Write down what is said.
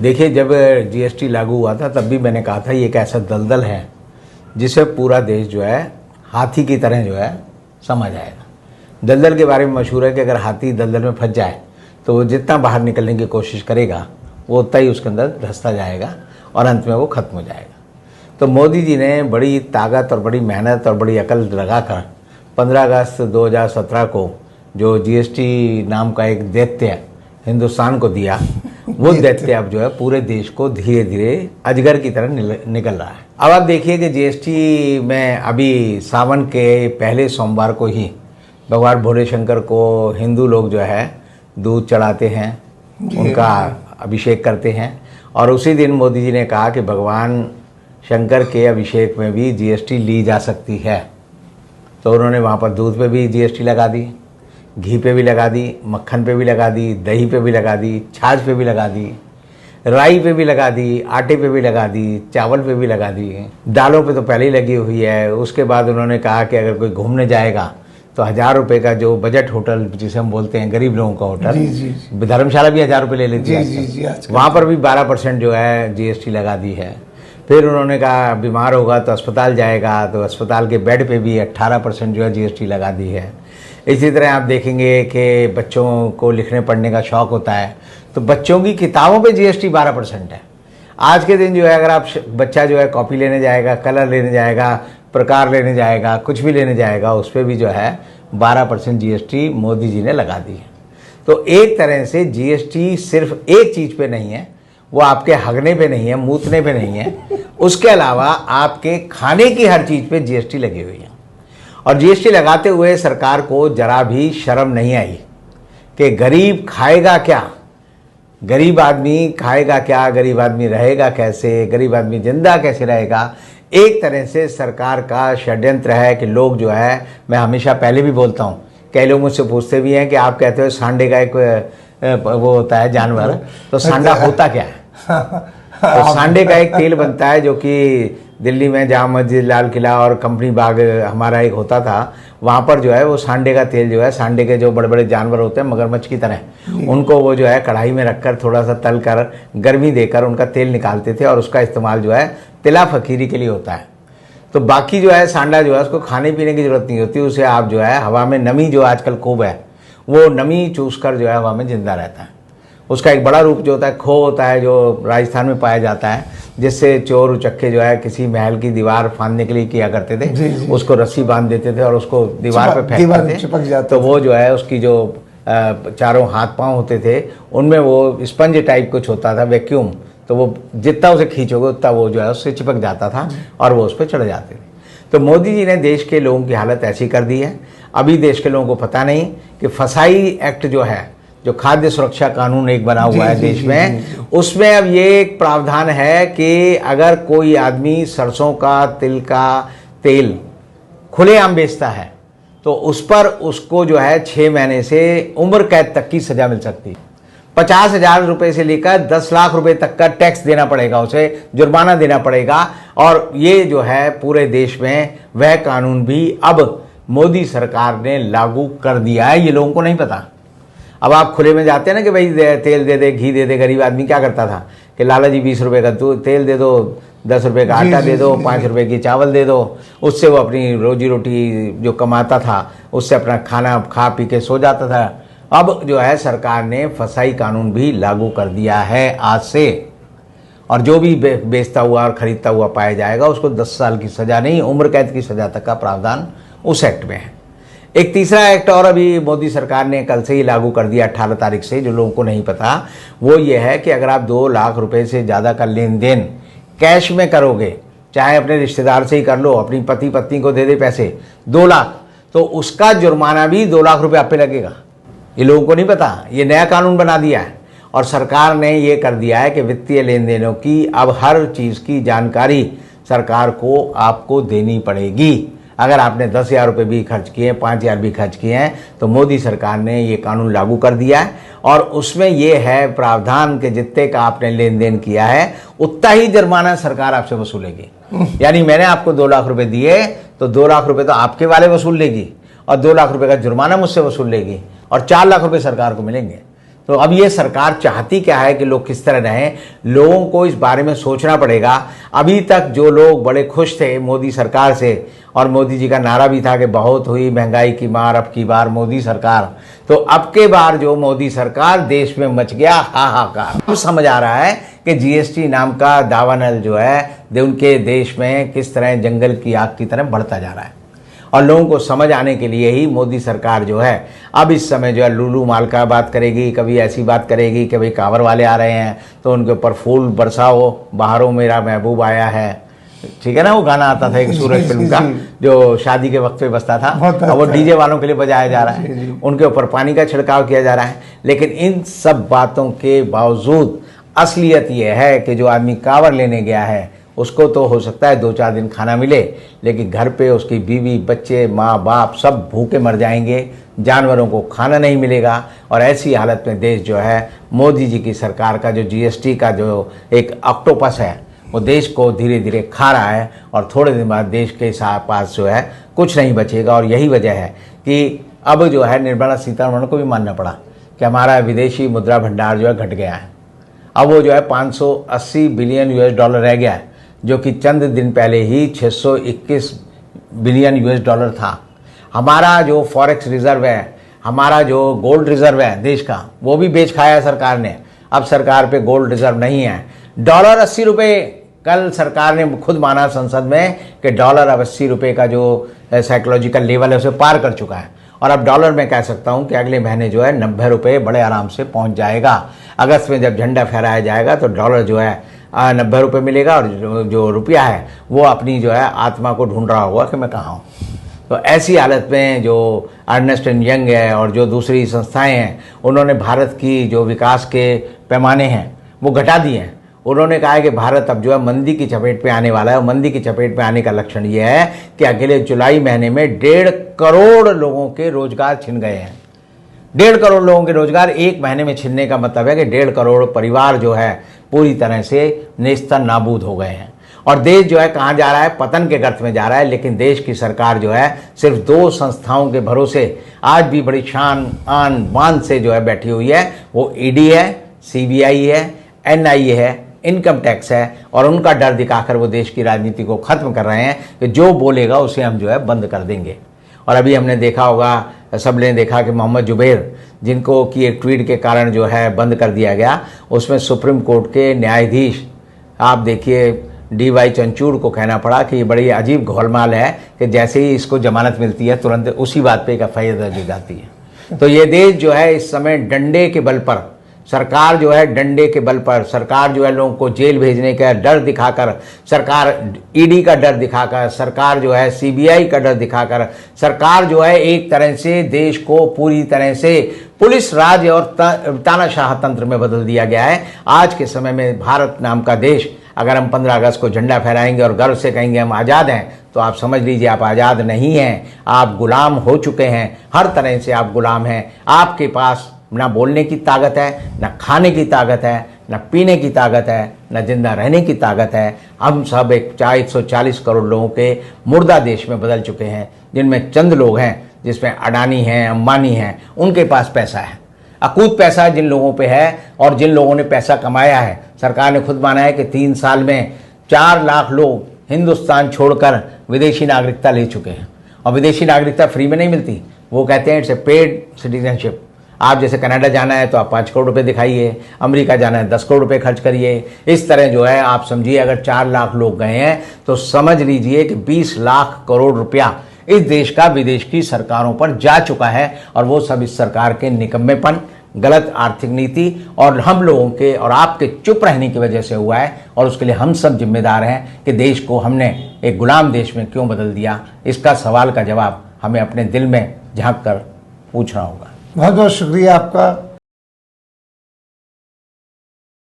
देखिए, जब जीएसटी लागू हुआ था तब भी मैंने कहा था ये एक ऐसा दलदल है जिसे पूरा देश जो है हाथी की तरह जो है समझ आएगा। दलदल के बारे में मशहूर है कि अगर हाथी दलदल में फंस जाए तो वो जितना बाहर निकलने की कोशिश करेगा वो उतना ही उसके अंदर धंसता जाएगा और अंत में वो खत्म हो जाएगा। तो मोदी जी ने बड़ी ताकत और बड़ी मेहनत और बड़ी अकल लगाकर 15 अगस्त 2017 को जो जीएसटी नाम का एक दैत्य हिंदुस्तान को दिया, वो दैत्य अब जो है पूरे देश को धीरे धीरे अजगर की तरह निकल रहा है। अब आप देखिए कि जीएसटी में अभी सावन के पहले सोमवार को ही भगवान भोले शंकर को हिंदू लोग जो है दूध चढ़ाते हैं, उनका अभिषेक करते हैं। और उसी दिन मोदी जी ने कहा कि भगवान शंकर के अभिषेक में भी जीएसटी ली जा सकती है। तो उन्होंने वहाँ पर दूध पे भी जीएसटी लगा दी, घी पे भी लगा दी, मक्खन पे भी लगा दी, दही पे भी लगा दी, छाछ पे भी लगा दी, राई पे भी लगा दी, आटे पे भी लगा दी, चावल पे भी लगा दी, दालों पे तो पहले ही लगी हुई है। उसके बाद उन्होंने कहा कि अगर कोई घूमने जाएगा तो 1000 रुपये का जो बजट होटल जिसे हम बोलते हैं गरीब लोगों का होटल, धर्मशाला भी 1000 रुपये ले लेती है, वहाँ पर भी 12% जो है जीएसटी लगा दी है। फिर उन्होंने कहा बीमार होगा तो अस्पताल जाएगा तो अस्पताल के बेड पे भी 18% जो है जीएसटी लगा दी है। इसी तरह आप देखेंगे कि बच्चों को लिखने पढ़ने का शौक़ होता है तो बच्चों की किताबों पे जीएसटी 12% है। आज के दिन जो है अगर आप बच्चा जो है कॉपी लेने जाएगा, कलर लेने जाएगा, प्रकार लेने जाएगा, कुछ भी लेने जाएगा, उस पर भी जो है 12% जीएसटी मोदी जी ने लगा दी है। तो एक तरह से जीएसटी सिर्फ एक चीज़ पे नहीं है, वो आपके हगने पे नहीं है, मूतने पे नहीं है, उसके अलावा आपके खाने की हर चीज़ पे जीएसटी लगी हुई है। और जीएसटी लगाते हुए सरकार को जरा भी शर्म नहीं आई कि गरीब खाएगा क्या, गरीब आदमी खाएगा क्या, गरीब आदमी रहेगा कैसे, गरीब आदमी जिंदा कैसे रहेगा। एक तरह से सरकार का षड्यंत्र है कि लोग जो है, मैं हमेशा पहले भी बोलता हूँ, कई लोग मुझसे पूछते भी हैं कि आप कहते हो सांडे का एक वो होता है जानवर, तो सांडा होता क्या है? तो सांडे का एक तेल बनता है जो कि दिल्ली में जामा मस्जिद, लाल किला और कंपनी बाग हमारा एक होता था, वहाँ पर जो है वो सांडे का तेल जो है, सांडे के जो बड़े बड़े जानवर होते हैं मगरमच्छ की तरह, उनको वो जो है कढ़ाई में रखकर थोड़ा सा तल कर गर्मी देकर उनका तेल निकालते थे और उसका इस्तेमाल जो है तिला फकीरी के लिए होता है। तो बाकी जो है सांडा जो है उसको खाने पीने की जरूरत नहीं होती, उसे आप जो है हवा में नमी जो आजकल खूब है वो नमी चूस कर जो है हवा में जिंदा रहता है। उसका एक बड़ा रूप जो होता है खो होता है, जो राजस्थान में पाया जाता है, जिससे चोर उचक्के जो है किसी महल की दीवार फांदने के लिए किया करते थे। जी। उसको रस्सी बांध देते थे और उसको दीवार पे फेंकते थे, तो वो जो है उसकी जो चारों हाथ पांव होते थे उनमें वो स्पंज टाइप कुछ होता था, वैक्यूम, तो वो जितना उसे खींचोगे उतना वो जो है उससे चिपक जाता था और वो उस पर चढ़ जाते थे। तो मोदी जी ने देश के लोगों की हालत ऐसी कर दी है। अभी देश के लोगों को पता नहीं कि फसाई एक्ट जो है, जो खाद्य सुरक्षा कानून एक बना हुआ है देश में, उसमें अब ये एक प्रावधान है कि अगर कोई आदमी सरसों का तिल का तेल खुलेआम बेचता है तो उस पर उसको जो है 6 महीने से उम्र कैद तक की सजा मिल सकती है। 50,000 रुपये से लेकर 10 लाख रुपए तक का टैक्स देना पड़ेगा, उसे जुर्माना देना पड़ेगा। और ये जो है पूरे देश में वह कानून भी अब मोदी सरकार ने लागू कर दिया है, ये लोगों को नहीं पता। अब आप खुले में जाते हैं ना कि भाई तेल दे दे, घी दे दे, गरीब आदमी क्या करता था कि लाला जी 20 रुपये का तेल दे दो, 10 रुपये का आटा दे दो, 5 रुपये की चावल दे दो, उससे वो अपनी रोजी रोटी जो कमाता था उससे अपना खाना खा पी के सो जाता था। अब जो है सरकार ने फसाई कानून भी लागू कर दिया है आज से, और जो भी बेचता हुआ और खरीदता हुआ पाया जाएगा उसको 10 साल की सज़ा नहीं, उम्र कैद की सज़ा तक का प्रावधान उस एक्ट में है। एक तीसरा एक्ट और अभी मोदी सरकार ने कल से ही लागू कर दिया 18 तारीख से, जो लोगों को नहीं पता, वो ये है कि अगर आप 2 लाख रुपए से ज़्यादा का लेन देन कैश में करोगे, चाहे अपने रिश्तेदार से ही कर लो, अपनी पति पत्नी को दे दे पैसे 2 लाख, तो उसका जुर्माना भी 2 लाख रुपये आप पे लगेगा। ये लोगों को नहीं पता, ये नया कानून बना दिया है। और सरकार ने ये कर दिया है कि वित्तीय लेन देनों की अब हर चीज़ की जानकारी सरकार को आपको देनी पड़ेगी। अगर आपने 10,000 रुपये भी खर्च किए, 5,000 भी खर्च किए हैं, तो मोदी सरकार ने ये कानून लागू कर दिया है। और उसमें ये है प्रावधान कि जितने का आपने लेन देन किया है उतना ही जुर्माना सरकार आपसे वसूलेगी। यानी मैंने आपको 2 लाख रुपए दिए तो 2 लाख रुपए तो आपके वाले वसूल लेगी और 2 लाख रुपए का जुर्माना मुझसे वसूल लेगी और 4 लाख रुपए सरकार को मिलेंगे। तो अब ये सरकार चाहती क्या है कि लोग किस तरह रहें, लोगों को इस बारे में सोचना पड़ेगा। अभी तक जो लोग बड़े खुश थे मोदी सरकार से, और मोदी जी का नारा भी था कि बहुत हुई महंगाई की मार, अब की बार मोदी सरकार, तो अब के बार जो मोदी सरकार, देश में मच गया हाहाकार। अब समझ आ रहा है कि जीएसटी नाम का दावानल जो है उनके देश में किस तरह जंगल की आग की तरह बढ़ता जा रहा है। और लोगों को समझ आने के लिए ही मोदी सरकार जो है अब इस समय जो है लूलू माल का बात करेगी, कभी ऐसी बात करेगी कि भाई कांवर वाले आ रहे हैं तो उनके ऊपर फूल बरसाओ, बाहरों मेरा महबूब आया है, ठीक है ना, वो गाना आता था एक सूरज फिल्म का जो शादी के वक्त पे बजता था, और वो डीजे वालों के लिए बजाया जा रहा है, उनके ऊपर पानी का छिड़काव किया जा रहा है। लेकिन इन सब बातों के बावजूद असलियत ये है कि जो आदमी कांवर लेने गया है उसको तो हो सकता है 2-4 दिन खाना मिले, लेकिन घर पे उसकी बीवी, बच्चे, माँ बाप सब भूखे मर जाएंगे, जानवरों को खाना नहीं मिलेगा। और ऐसी हालत में देश जो है मोदी जी की सरकार का जो जीएसटी का जो एक ऑक्टोपस है वो देश को धीरे धीरे खा रहा है, और थोड़े दिन बाद देश के पास जो है कुछ नहीं बचेगा। और यही वजह है कि अब जो है निर्मला सीतारमण को भी मानना पड़ा कि हमारा विदेशी मुद्रा भंडार जो है घट गया है। अब वो जो है 580 बिलियन US डॉलर रह गया है, जो कि चंद दिन पहले ही 621 बिलियन US डॉलर था। हमारा जो फॉरेक्स रिजर्व है, हमारा जो गोल्ड रिजर्व है देश का, वो भी बेच खाया सरकार ने। अब सरकार पे गोल्ड रिजर्व नहीं है। डॉलर 80 रुपये, कल सरकार ने खुद माना संसद में कि डॉलर अब 80 रुपये का जो साइकोलॉजिकल लेवल है उसे पार कर चुका है। और अब डॉलर में कह सकता हूं कि अगले महीने जो है 90 रुपये बड़े आराम से पहुंच जाएगा। अगस्त में जब झंडा फहराया जाएगा तो डॉलर जो है 90 रुपये मिलेगा, और जो रुपया है वो अपनी जो है आत्मा को ढूंढ रहा होगा कि मैं कहाँ हूँ। तो ऐसी हालत में जो अर्नेस्ट एंड यंग है और जो दूसरी संस्थाएं हैं, उन्होंने भारत की जो विकास के पैमाने हैं वो घटा दिए हैं। उन्होंने कहा है कि भारत अब जो है मंदी की चपेट पे आने वाला है, और मंदी की चपेट पे आने का लक्षण ये है कि अगले जुलाई महीने में 1.5 करोड़ लोगों के रोजगार छिन गए हैं। 1.5 करोड़ लोगों के रोजगार एक महीने में छिनने का मतलब है कि 1.5 करोड़ परिवार जो है पूरी तरह से नेस्त नाबूद हो गए हैं। और देश जो है कहाँ जा रहा है, पतन के गर्त में जा रहा है। लेकिन देश की सरकार जो है सिर्फ 2 संस्थाओं के भरोसे आज भी बड़ी शान आन बान से जो है बैठी हुई है। वो ईडी है, सीबीआई है, एनआईए है, इनकम टैक्स है, और उनका डर दिखाकर वो देश की राजनीति को खत्म कर रहे हैं कि जो बोलेगा उसे हम जो है बंद कर देंगे। और अभी हमने देखा होगा, सबने देखा कि मोहम्मद जुबैर, जिनको की एक ट्वीट के कारण जो है बंद कर दिया गया, उसमें सुप्रीम कोर्ट के न्यायाधीश, आप देखिए DY चंचूड़ को कहना पड़ा कि ये बड़ी अजीब घोलमाल है कि जैसे ही इसको जमानत मिलती है तुरंत उसी बात पे एक FIR दर्ज हो जाती है। तो ये देश जो है इस समय डंडे के बल पर, सरकार जो है डंडे के बल पर, सरकार जो है लोगों को जेल भेजने का डर दिखाकर, सरकार ईडी का डर दिखाकर, सरकार जो है सीबीआई का डर दिखाकर, सरकार जो है एक तरह से देश को पूरी तरह से पुलिस राज और तानाशाह तंत्र में बदल दिया गया है। आज के समय में भारत नाम का देश, अगर हम 15 अगस्त को झंडा फहराएंगे और गर्व से कहेंगे हम आज़ाद हैं, तो आप समझ लीजिए आप आज़ाद नहीं हैं, आप गुलाम हो चुके हैं। हर तरह से आप गुलाम हैं। आपके पास ना बोलने की ताकत है, ना खाने की ताकत है, ना पीने की ताकत है, ना जिंदा रहने की ताकत है। हम सब एक 140 करोड़ लोगों के मुर्दा देश में बदल चुके हैं, जिनमें चंद लोग हैं, जिसमें अडानी हैं, अंबानी हैं, उनके पास पैसा है, अकूत पैसा जिन लोगों पे है। और जिन लोगों ने पैसा कमाया है, सरकार ने खुद माना है कि 3 साल में 4 लाख लोग हिंदुस्तान छोड़कर विदेशी नागरिकता ले चुके हैं। और विदेशी नागरिकता फ्री में नहीं मिलती, वो कहते हैं इट्स ए पेड सिटीजनशिप। आप जैसे कनाडा जाना है तो आप 5 करोड़ रुपए दिखाइए, अमेरिका जाना है 10 करोड़ रुपए खर्च करिए। इस तरह जो है आप समझिए, अगर 4 लाख लोग गए हैं तो समझ लीजिए कि 20 लाख करोड़ रुपया इस देश का विदेश की सरकारों पर जा चुका है। और वो सब इस सरकार के निकम्मेपन, गलत आर्थिक नीति और हम लोगों के और आपके चुप रहने की वजह से हुआ है। और उसके लिए हम सब जिम्मेदार हैं कि देश को हमने एक गुलाम देश में क्यों बदल दिया। इसका सवाल का जवाब हमें अपने दिल में झांक कर पूछना होगा। बहुत बहुत शुक्रिया आपका।